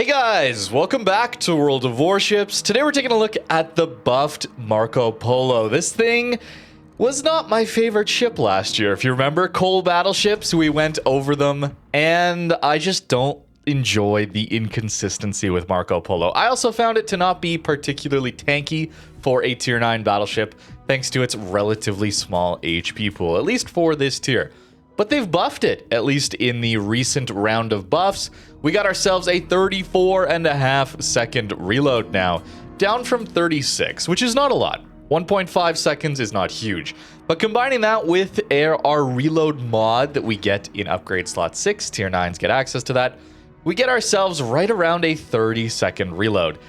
Hey guys, welcome back to World of Warships. Today we're taking a look at the buffed Marco Polo. This thing was not my favorite ship last year. If you remember, coal battleships, we went over them, and I just don't enjoy the inconsistency with Marco Polo. I also found it to not be particularly tanky for a tier 9 battleship, thanks to its relatively small HP pool, at least for this tier. But they've buffed it, at least in the recent round of buffs. We got ourselves a 34.5 second reload now, down from 36, which is not a lot. 1.5 seconds is not huge. But combining that with our reload mod that we get in upgrade slot 6, tier 9s get access to that, we get ourselves right around a 30-second reload.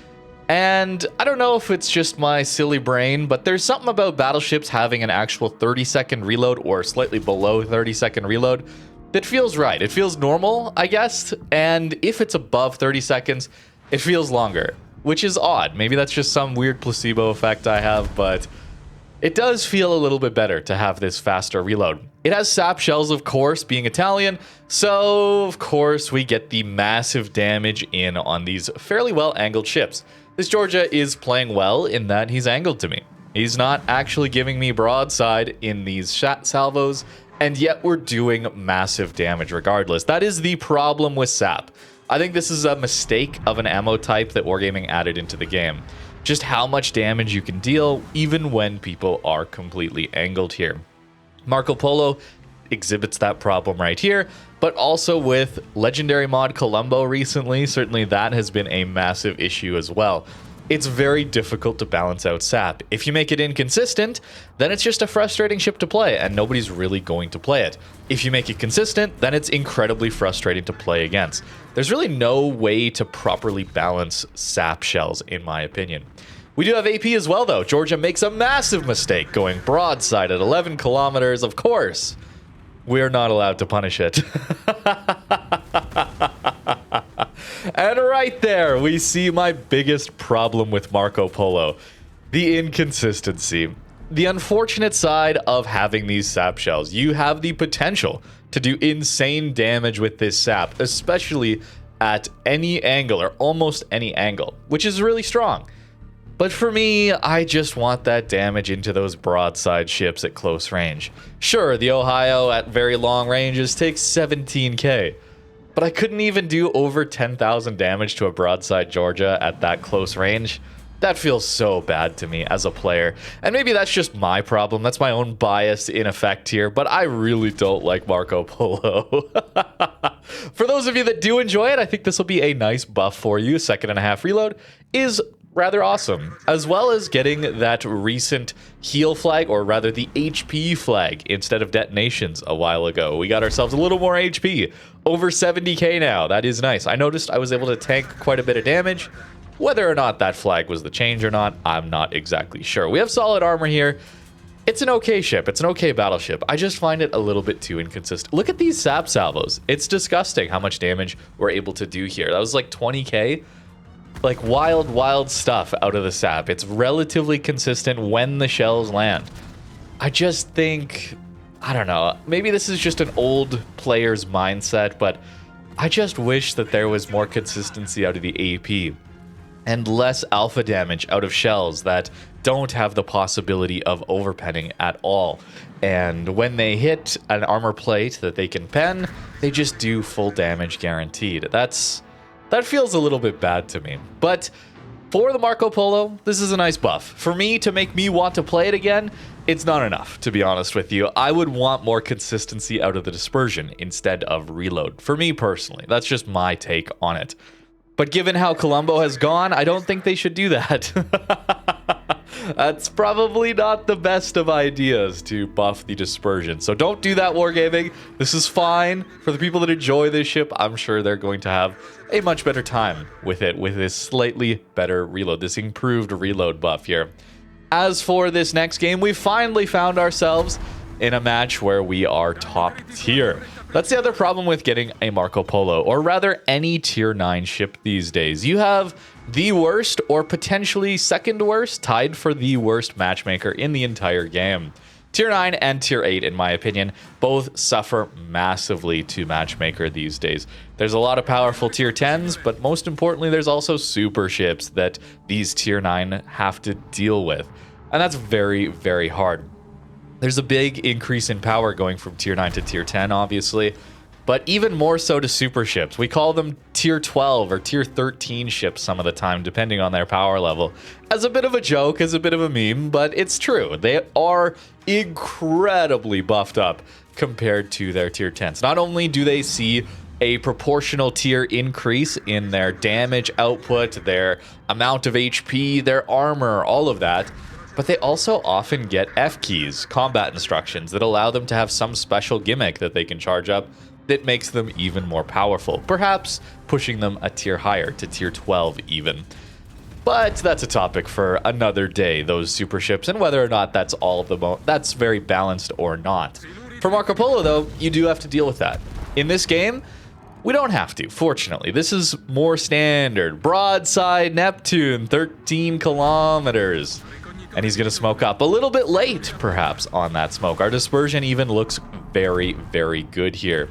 And I don't know if it's just my silly brain, but there's something about battleships having an actual 30-second reload or slightly below 30-second reload that feels right. It feels normal, I guess, and if it's above 30 seconds, it feels longer, which is odd. Maybe that's just some weird placebo effect I have, but it does feel a little bit better to have this faster reload. It has sap shells, of course, being Italian, so of course we get the massive damage in on these fairly well-angled ships. This Georgia is playing well in that he's angled to me. He's not actually giving me broadside in these salvos, and yet we're doing massive damage regardless. That is the problem with sap. I think this is a mistake of an ammo type that Wargaming added into the game. Just how much damage you can deal even when people are completely angled here. Marco Polo exhibits that problem right here, but also with legendary mod Colombo recently, certainly that has been a massive issue as well. It's very difficult to balance out sap. If you make it inconsistent, then it's just a frustrating ship to play, and nobody's really going to play it. If you make it consistent, then it's incredibly frustrating to play against. There's really no way to properly balance sap shells, in my opinion. We do have AP as well, though. Georgia makes a massive mistake going broadside at 11 kilometers, of course. We're not allowed to punish it. And right there, we see my biggest problem with Marco Polo. The inconsistency. The unfortunate side of having these sap shells. You have the potential to do insane damage with this sap, especially at any angle or almost any angle, which is really strong. But for me, I just want that damage into those broadside ships at close range. Sure, the Ohio at very long ranges takes 17k, but I couldn't even do over 10,000 damage to a broadside Georgia at that close range. That feels so bad to me as a player. And maybe that's just my problem. That's my own bias in effect here, but I really don't like Marco Polo. For those of you that do enjoy it, I think this will be a nice buff for you. 2.5 reload is rather awesome, as well as getting that recent heal flag, or rather the HP flag, instead of detonations a while ago. We got ourselves a little more HP, over 70k now. That is nice. I noticed I was able to tank quite a bit of damage. Whether or not that flag was the change or not, I'm not exactly sure. We have solid armor here. It's an okay ship. It's an okay battleship. I just find it a little bit too inconsistent. Look at these sap salvos. It's disgusting how much damage we're able to do here. That was like 20k. Like wild stuff out of the sap. It's relatively consistent when the shells land. I just think, I don't know, maybe this is just an old player's mindset, but I just wish that there was more consistency out of the AP and less alpha damage out of shells that don't have the possibility of overpenning at all. And when they hit an armor plate that they can pen, they just do full damage guaranteed. That feels a little bit bad to me. But for the Marco Polo, this is a nice buff. For me, to make me want to play it again, it's not enough, to be honest with you. I would want more consistency out of the dispersion instead of reload. For me personally, that's just my take on it. But given how Colombo has gone, I don't think they should do that. That's probably not the best of ideas to buff the dispersion. So don't do that, Wargaming. This is fine. For the people that enjoy this ship, I'm sure they're going to have a much better time with it, with this slightly better reload, this improved reload buff here. As for this next game, we finally found ourselves in a match where we are top tier. That's the other problem with getting a Marco Polo, or rather any tier 9 ship these days. You have the worst, or potentially second worst, tied for the worst matchmaker in the entire game. Tier 9 and Tier 8, in my opinion, both suffer massively to Matchmaker these days. There's a lot of powerful Tier 10s, but most importantly, there's also super ships that these Tier 9 have to deal with. And that's very, very hard. There's a big increase in power going from Tier 9 to Tier 10, obviously, but even more so to super ships. We call them Tier 12 or Tier 13 ships some of the time, depending on their power level. As a bit of a joke, as a bit of a meme, but it's true. They are incredibly buffed up compared to their Tier 10s. Not only do they see a proportional tier increase in their damage output, their amount of HP, their armor, all of that, but they also often get F keys, combat instructions, that allow them to have some special gimmick that they can charge up that makes them even more powerful, perhaps pushing them a tier higher to Tier 12 even. But that's a topic for another day, those super ships, and whether or not that's that's very balanced or not. For Marco Polo, though, you do have to deal with that. In this game, we don't have to, fortunately. This is more standard. Broadside Neptune, 13 kilometers. And he's going to smoke up a little bit late, perhaps, on that smoke. Our dispersion even looks very, very good here.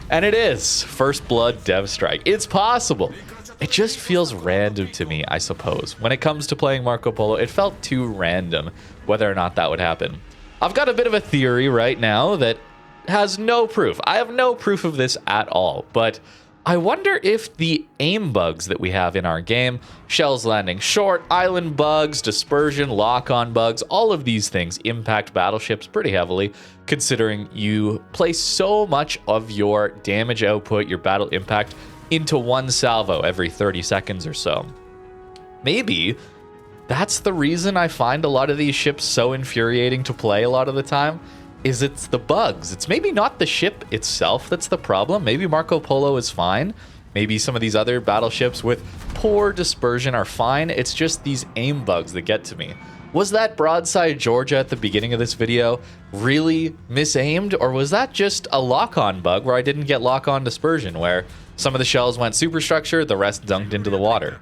And it is. First Blood Dev Strike. It's possible. It just feels random to me, I suppose. When it comes to playing Marco Polo, it felt too random whether or not that would happen. I've got a bit of a theory right now that has no proof. I have no proof of this at all, but I wonder if the aim bugs that we have in our game, shells landing short, island bugs, dispersion, lock-on bugs, all of these things impact battleships pretty heavily, considering you place so much of your damage output, your battle impact, into one salvo every 30 seconds or so. Maybe that's the reason I find a lot of these ships so infuriating to play a lot of the time. It's the bugs. It's maybe not the ship itself that's the problem. Maybe Marco Polo is fine. Maybe some of these other battleships with poor dispersion are fine. It's just these aim bugs that get to me. Was that broadside Georgia at the beginning of this video really misaimed? Or was that just a lock-on bug where I didn't get lock-on dispersion, where some of the shells went superstructure, the rest dunked into the water,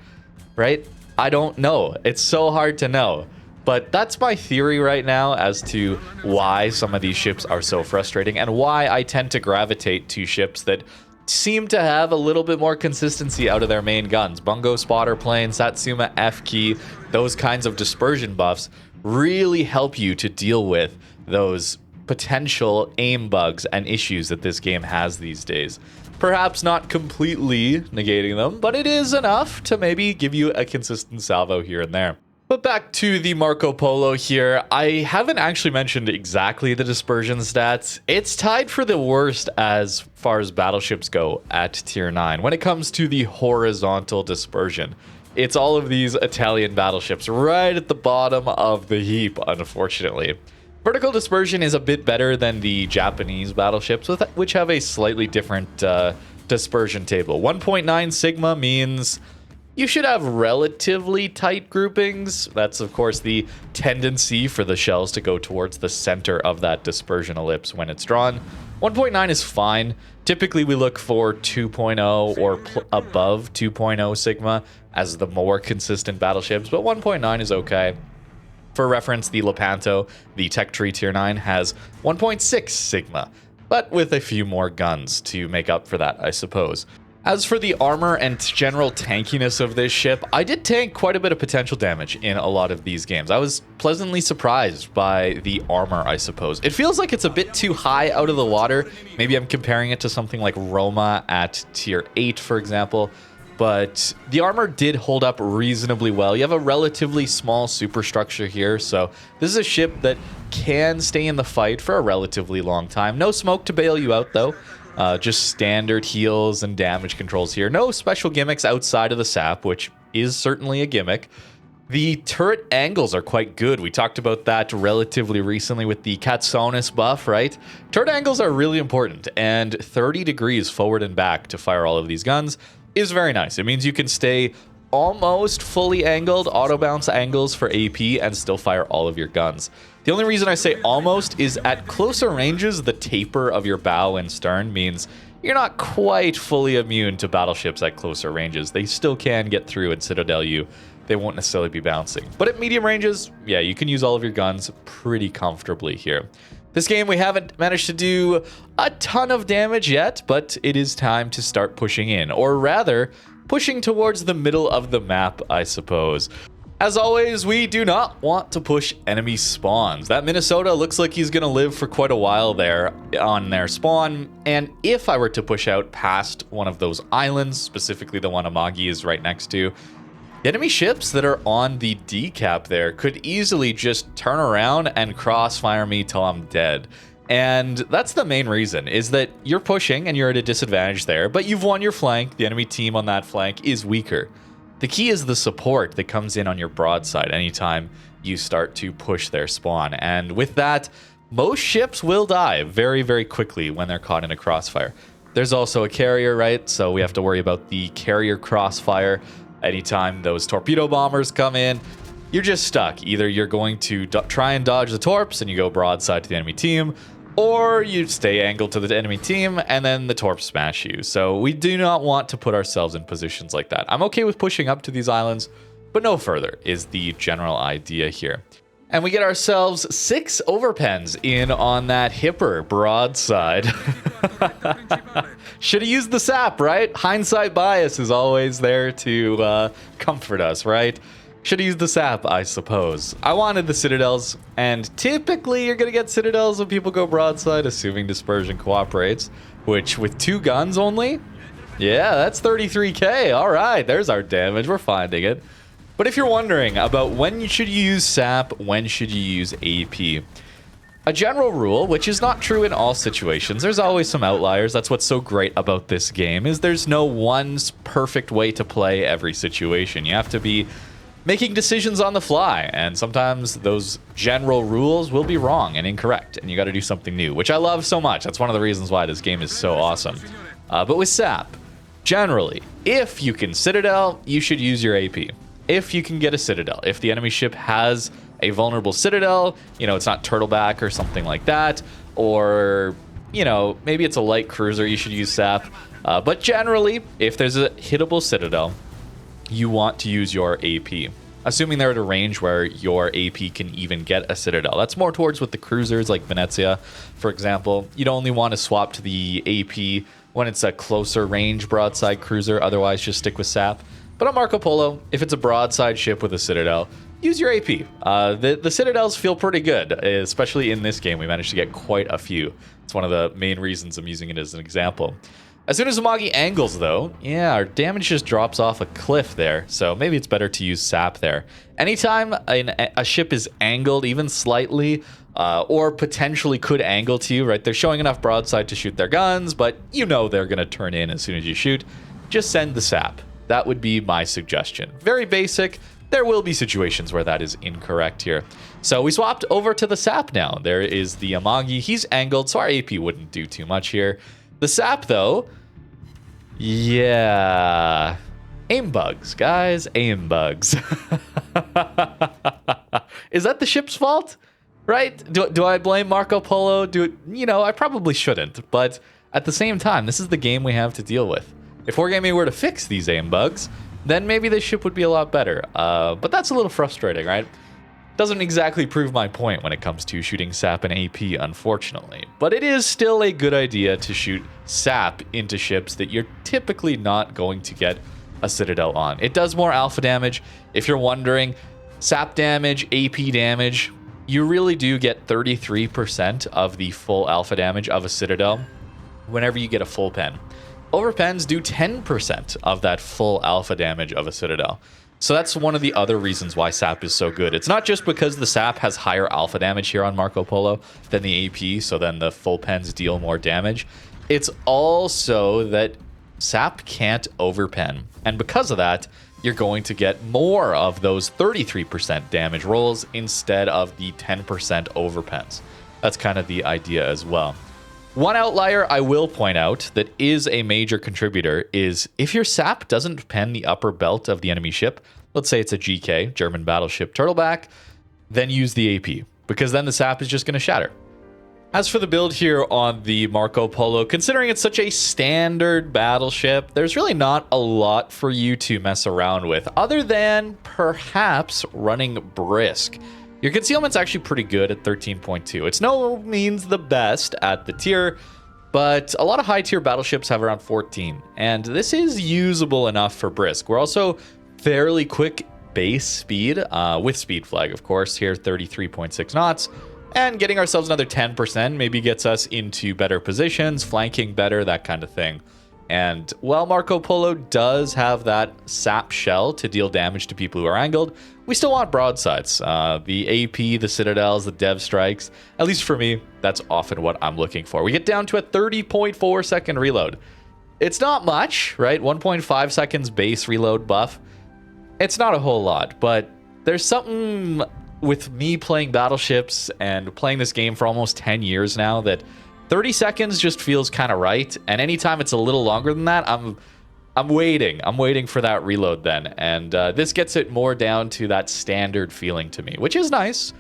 right? I don't know. It's so hard to know. But that's my theory right now as to why some of these ships are so frustrating and why I tend to gravitate to ships that seem to have a little bit more consistency out of their main guns. Bungo Spotter Plane, Satsuma F Key, those kinds of dispersion buffs really help you to deal with those potential aim bugs and issues that this game has these days. Perhaps not completely negating them, but it is enough to maybe give you a consistent salvo here and there. But back to the Marco Polo here, I haven't actually mentioned exactly the dispersion stats. It's tied for the worst as far as battleships go at Tier 9 when it comes to the horizontal dispersion. It's all of these Italian battleships right at the bottom of the heap, unfortunately. Vertical dispersion is a bit better than the Japanese battleships, which have a slightly different dispersion table. 1.9 sigma means you should have relatively tight groupings. That's, of course, the tendency for the shells to go towards the center of that dispersion ellipse when it's drawn. 1.9 is fine. Typically, we look for 2.0 or above 2.0 sigma as the more consistent battleships, but 1.9 is okay. For reference, the Lepanto, the Tech Tree Tier 9, has 1.6 sigma, but with a few more guns to make up for that, I suppose. As for the armor and general tankiness of this ship, I did tank quite a bit of potential damage in a lot of these games. I was pleasantly surprised by the armor, I suppose. It feels like it's a bit too high out of the water. Maybe I'm comparing it to something like Roma at Tier 8, for example. But the armor did hold up reasonably well. You have a relatively small superstructure here, so this is a ship that can stay in the fight for a relatively long time. No smoke to bail you out, though. Just standard heals and damage controls here. No special gimmicks outside of the sap, which is certainly a gimmick. The turret angles are quite good. We talked about that relatively recently with the Katsonis buff, right? Turret angles are really important, and 30 degrees forward and back to fire all of these guns is very nice. It means you can stay almost fully angled, auto bounce angles for AP, and still fire all of your guns. The only reason I say almost is at closer ranges, the taper of your bow and stern means you're not quite fully immune to battleships at closer ranges. They still can get through and citadel you. They won't necessarily be bouncing. But at medium ranges, yeah, you can use all of your guns pretty comfortably here. This game, we haven't managed to do a ton of damage yet, but it is time to start pushing in, or rather, pushing towards the middle of the map, I suppose. As always, we do not want to push enemy spawns. That Minnesota looks like he's going to live for quite a while there on their spawn, and if I were to push out past one of those islands, specifically the one Amagi is right next to, the enemy ships that are on the decap there could easily just turn around and crossfire me till I'm dead. And that's the main reason, is that you're pushing and you're at a disadvantage there, but you've won your flank. The enemy team on that flank is weaker. The key is the support that comes in on your broadside anytime you start to push their spawn. And with that, most ships will die very, very quickly when they're caught in a crossfire. There's also a carrier, right? So we have to worry about the carrier crossfire. Anytime those torpedo bombers come in, you're just stuck. Either you're going to try and dodge the torps and you go broadside to the enemy team, or you stay angled to the enemy team and then the torps smash you. So we do not want to put ourselves in positions like that. I'm okay with pushing up to these islands, but no further is the general idea here. And we get ourselves 6 overpens in on that hipper broadside. Should have used the sap, right? Hindsight bias is always there to comfort us, right? Should have used the sap, I suppose. I wanted the citadels, and typically you're going to get citadels when people go broadside, assuming dispersion cooperates, which with 2 guns only? Yeah, that's 33k. All right, there's our damage. We're finding it. But if you're wondering about when should you use sap, when should you use AP, a general rule, which is not true in all situations, there's always some outliers. That's what's so great about this game, is there's no one perfect way to play every situation. You have to be making decisions on the fly, and sometimes those general rules will be wrong and incorrect, and you got to do something new, which I love so much. That's one of the reasons why this game is so awesome. But with sap, generally, if you can citadel, you should use your AP. If you can get a citadel, if the enemy ship has a vulnerable citadel, you know, it's not turtleback or something like that, or, you know, maybe it's a light cruiser, you should use sap. But generally, if there's a hittable citadel, you want to use your AP, assuming they're at a range where your AP can even get a citadel. That's more towards with the cruisers like Venezia, for example. You'd only want to swap to the AP when it's a closer range broadside cruiser, otherwise just stick with sap. But on Marco Polo, if it's a broadside ship with a citadel, use your AP. The citadels feel pretty good, especially in this game. We managed to get quite a few. It's one of the main reasons I'm using it as an example. As soon as Amagi angles, though, yeah, our damage just drops off a cliff there, so maybe it's better to use sap there. Anytime a ship is angled, even slightly, or potentially could angle to you, right? They're showing enough broadside to shoot their guns, but you know they're going to turn in as soon as you shoot. Just send the sap. That would be my suggestion. Very basic. There will be situations where that is incorrect here. So we swapped over to the sap now. There is the Amagi. He's angled, so our AP wouldn't do too much here. The sap, though, yeah. Aim bugs, guys. Aim bugs. Is that the ship's fault? Right? Do I blame Marco Polo? You know, I probably shouldn't. But at the same time, this is the game we have to deal with. If Wargaming were to fix these aim bugs, then maybe this ship would be a lot better. But that's a little frustrating, right? Doesn't exactly prove my point when it comes to shooting sap and AP, unfortunately. But it is still a good idea to shoot sap into ships that you're typically not going to get a citadel on. It does more alpha damage. If you're wondering, sap damage, AP damage, you really do get 33% of the full alpha damage of a citadel whenever you get a full pen. Overpens do 10% of that full alpha damage of a citadel. So that's one of the other reasons why sap is so good. It's not just because the sap has higher alpha damage here on Marco Polo than the AP, so then the full pens deal more damage. It's also that sap can't overpen. And because of that, you're going to get more of those 33% damage rolls instead of the 10% overpens. That's kind of the idea as well. One outlier I will point out that is a major contributor is if your sap doesn't pen the upper belt of the enemy ship, let's say it's a GK, German Battleship Turtleback, then use the AP, because then the sap is just going to shatter. As for the build here on the Marco Polo, considering it's such a standard battleship, there's really not a lot for you to mess around with, other than perhaps running Brisk. Your concealment's actually pretty good at 13.2. It's no means the best at the tier, but a lot of high tier battleships have around 14, and this is usable enough for Brisk. We're also fairly quick base speed, with speed flag, of course, here 33.6 knots. And getting ourselves another 10% maybe gets us into better positions, flanking better, that kind of thing. And while Marco Polo does have that sap shell to deal damage to people who are angled, we still want broadsides. The AP, the citadels, the dev strikes, at least for me, that's often what I'm looking for. We get down to a 30.4 second reload. It's not much, right? 1.5 seconds base reload buff. It's not a whole lot, but there's something with me playing battleships and playing this game for almost 10 years now that 30 seconds just feels kind of right. And anytime it's a little longer than that, I'm waiting. I'm waiting for that reload then. And this gets it more down to that standard feeling to me, which is nice.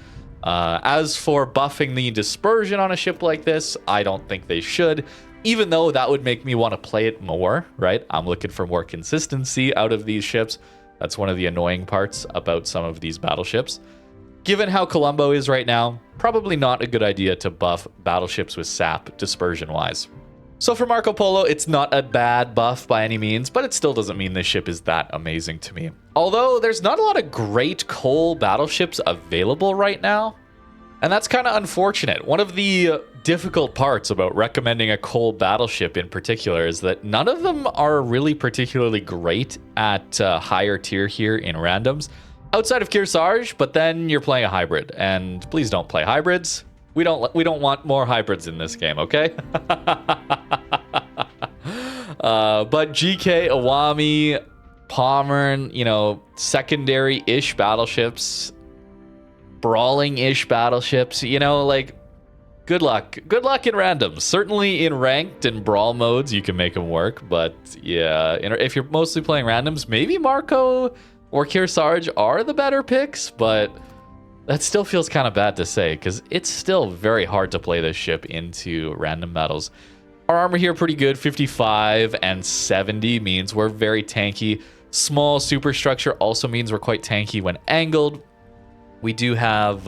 As for buffing the dispersion on a ship like this, I don't think they should, even though that would make me want to play it more, right? I'm looking for more consistency out of these ships. That's one of the annoying parts about some of these battleships. Given how Colombo is right now, probably not a good idea to buff battleships with sap dispersion-wise. So for Marco Polo, it's not a bad buff by any means, but it still doesn't mean this ship is that amazing to me. Although there's not a lot of great coal battleships available right now, and that's kind of unfortunate. One of the difficult parts about recommending a coal battleship in particular is that none of them are really particularly great at higher tier here in randoms. Outside of Kearsarge, but then you're playing a hybrid, and please don't play hybrids. We don't want more hybrids in this game, okay? But GK, Awami, Pommern, you know, secondary-ish battleships, brawling-ish battleships, you know, like, good luck. Good luck in randoms. Certainly in ranked and brawl modes, you can make them work, but yeah, if you're mostly playing randoms, maybe Marco or Kearsarge are the better picks, but that still feels kind of bad to say because it's still very hard to play this ship into random battles. Our armor here pretty good, 55 and 70 means we're very tanky. Small superstructure also means we're quite tanky when angled. We do have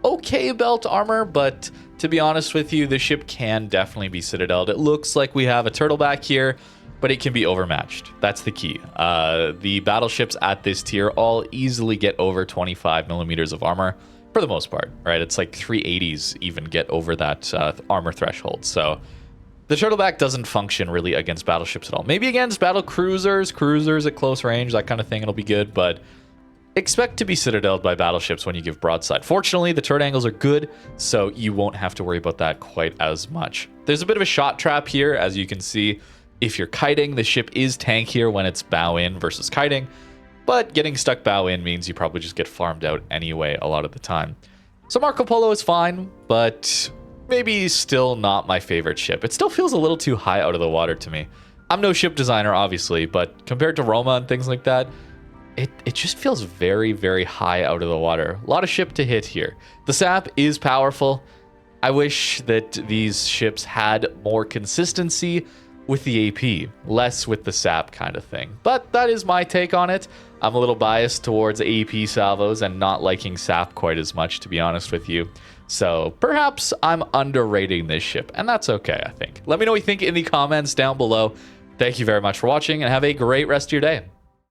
okay belt armor, but to be honest with you, the ship can definitely be citadeled. It looks like we have a turtleback here, but it can be overmatched. That's the key. The battleships at this tier all easily get over 25 millimeters of armor for the most part, right? It's like 380s even get over that armor threshold. So the turtleback doesn't function really against battleships at all. Maybe against battle cruisers at close range, that kind of thing, it'll be good, but expect to be citadeled by battleships when you give broadside. Fortunately, the turret angles are good, so you won't have to worry about that quite as much. There's a bit of a shot trap here, as you can see. If you're kiting, the ship is tankier when it's bow in versus kiting, but getting stuck bow in means you probably just get farmed out anyway a lot of the time. So Marco Polo is fine, but maybe still not my favorite ship. It still feels a little too high out of the water to me. I'm no ship designer, obviously, but compared to Roma and things like that, it just feels very, very high out of the water. A lot of ship to hit here. The sap is powerful. I wish that these ships had more consistency with the AP, less with the sap kind of thing. But that is my take on it. I'm a little biased towards AP salvos and not liking sap quite as much, to be honest with you. So perhaps I'm underrating this ship, and that's okay, I think. Let me know what you think in the comments down below. Thank you very much for watching, and have a great rest of your day.